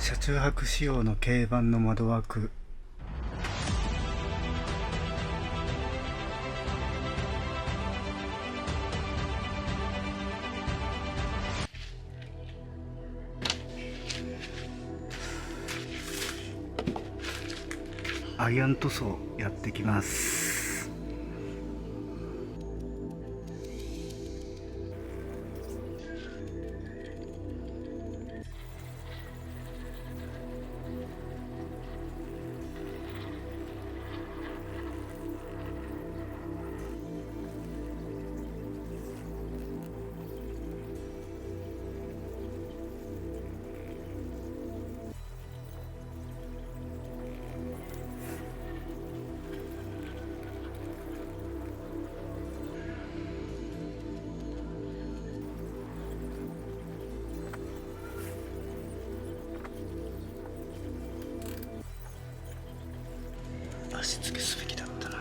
車中泊仕様の軽バンの窓枠。アイアン塗装やってきます。足付けすべきだったな。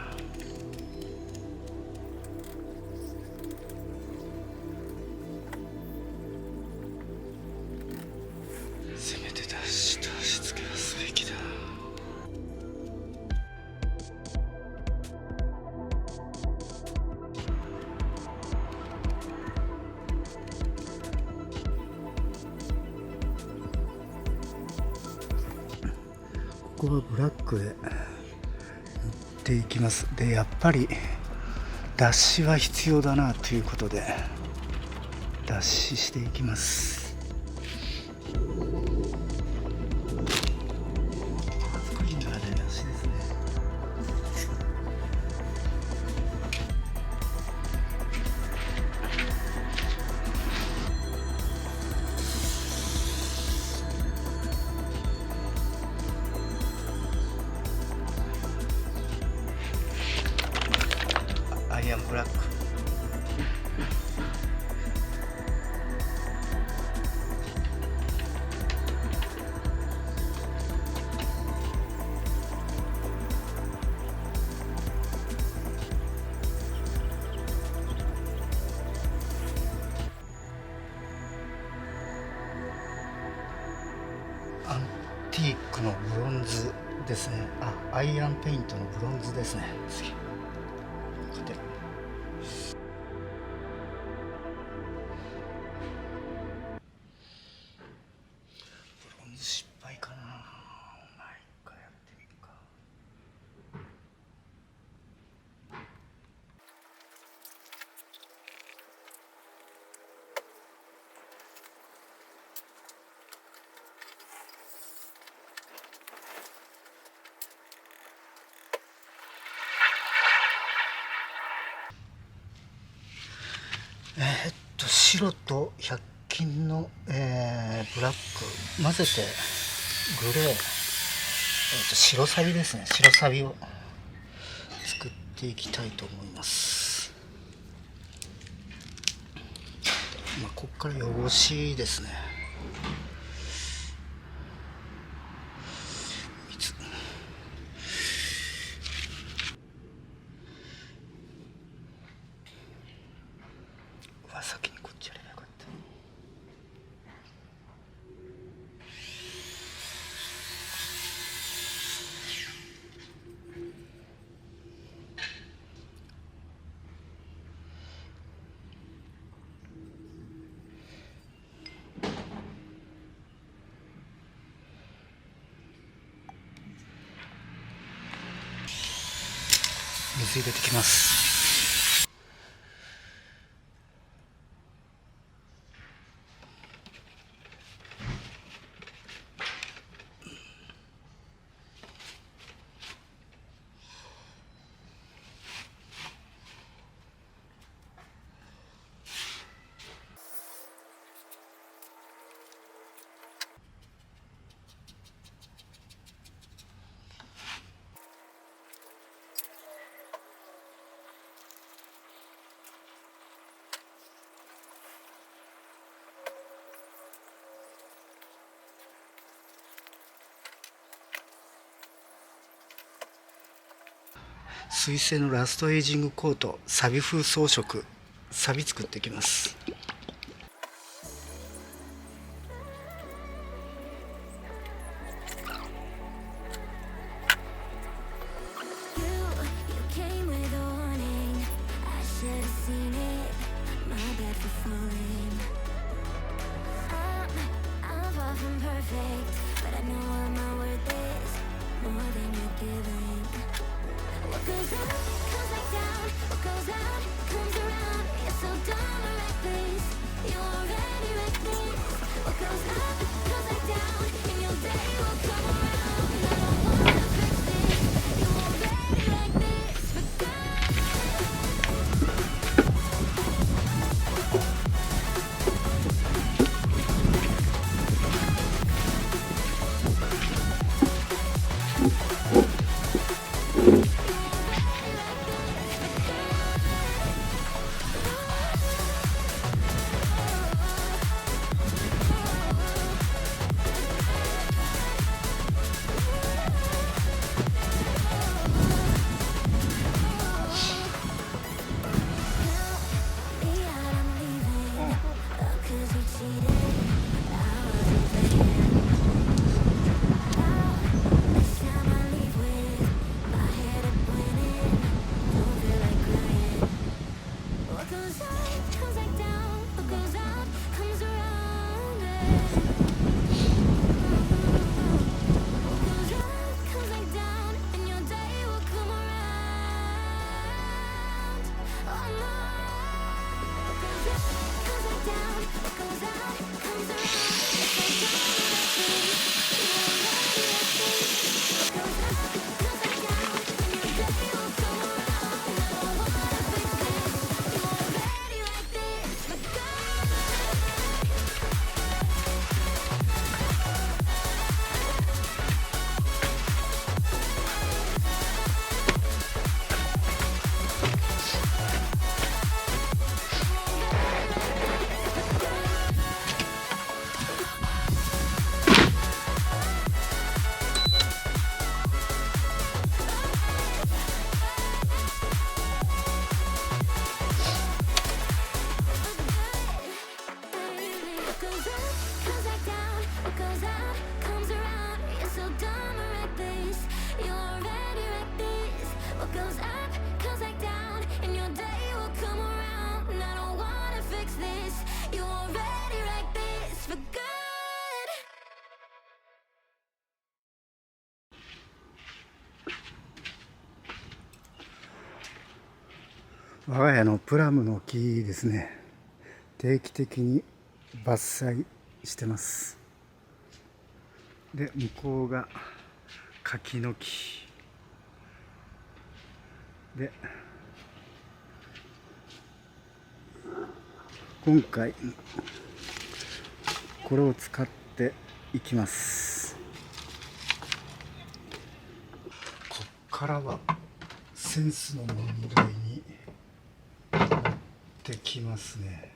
せめて足付けはすべきだ。ここはブラックで塗っていきます。でやっぱり脱脂は必要だなということで脱脂していきます。クリーンならね、脱脂ですね。アイアンブラック。アンティークのブロンズですね。アイアンペイントのブロンズですね。次こうやってブロンズ失敗かな。まあ一回やってみるか。白と100均の、ブラック混ぜてグレー、白サビですね。白サビを作っていきたいと思います。ここから汚しですね。水先にこっちやればよかった。水入れてきます。水性のラストエイジングコート、サビ風装飾、サビ作っていきます。我が家のプラムの木ですね、定期的に伐採してます。で、向こうが柿の木で、今回これを使っていきます。こっからはセンスの問題にできますね。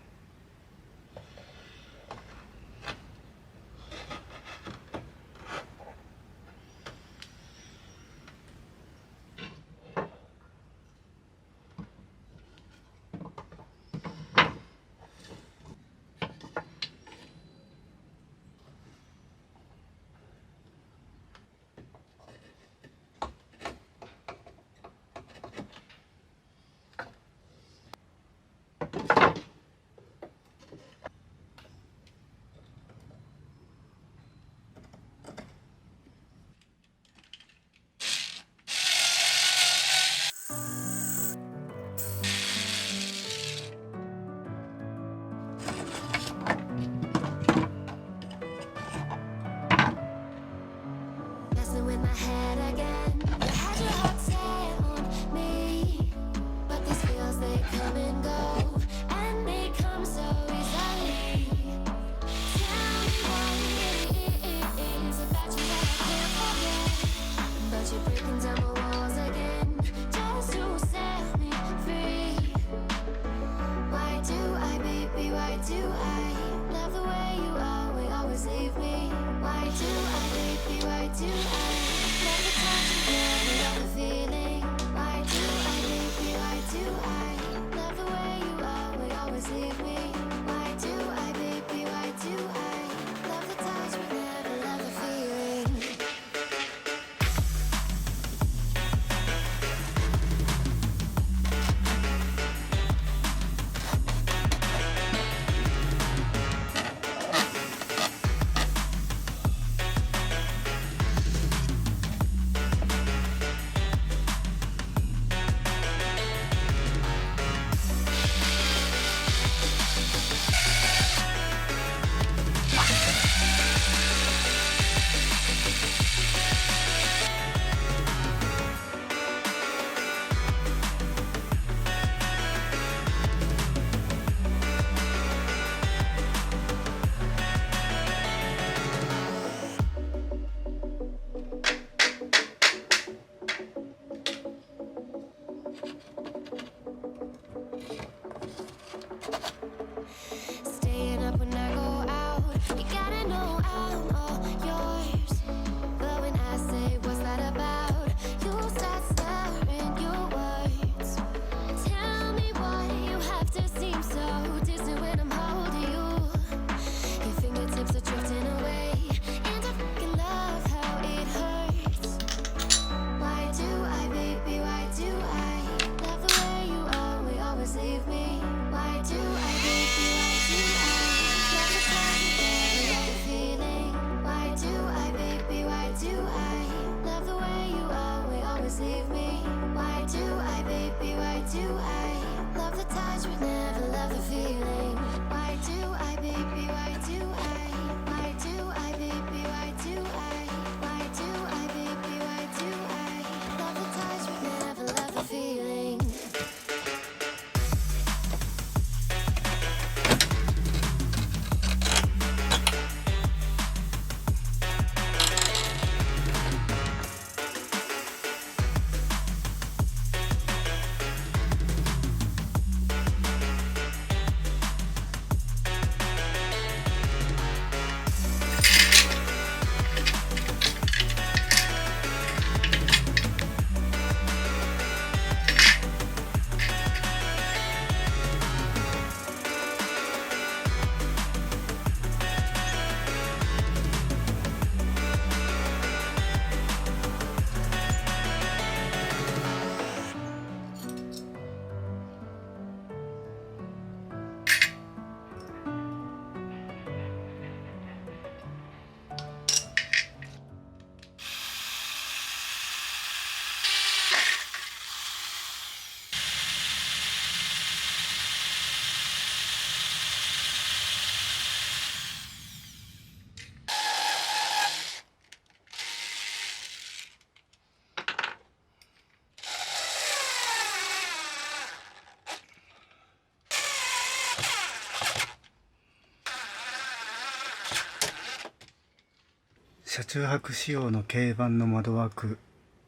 車中泊仕様の軽バンの窓枠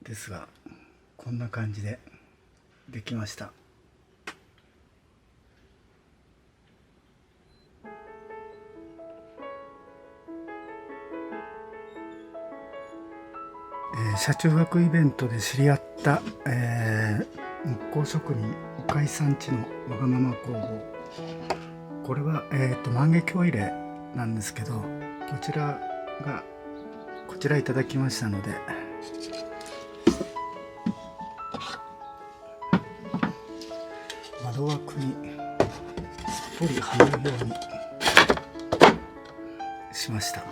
ですが、こんな感じでできました。車中泊イベントで知り合った、木工職人岡井さんちのわがまま工房、これは、万華鏡入れなんですけど、こちらいただきましたので、窓枠にすっぽりはめるようにしました。こ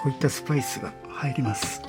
ういったスパイスが入ります。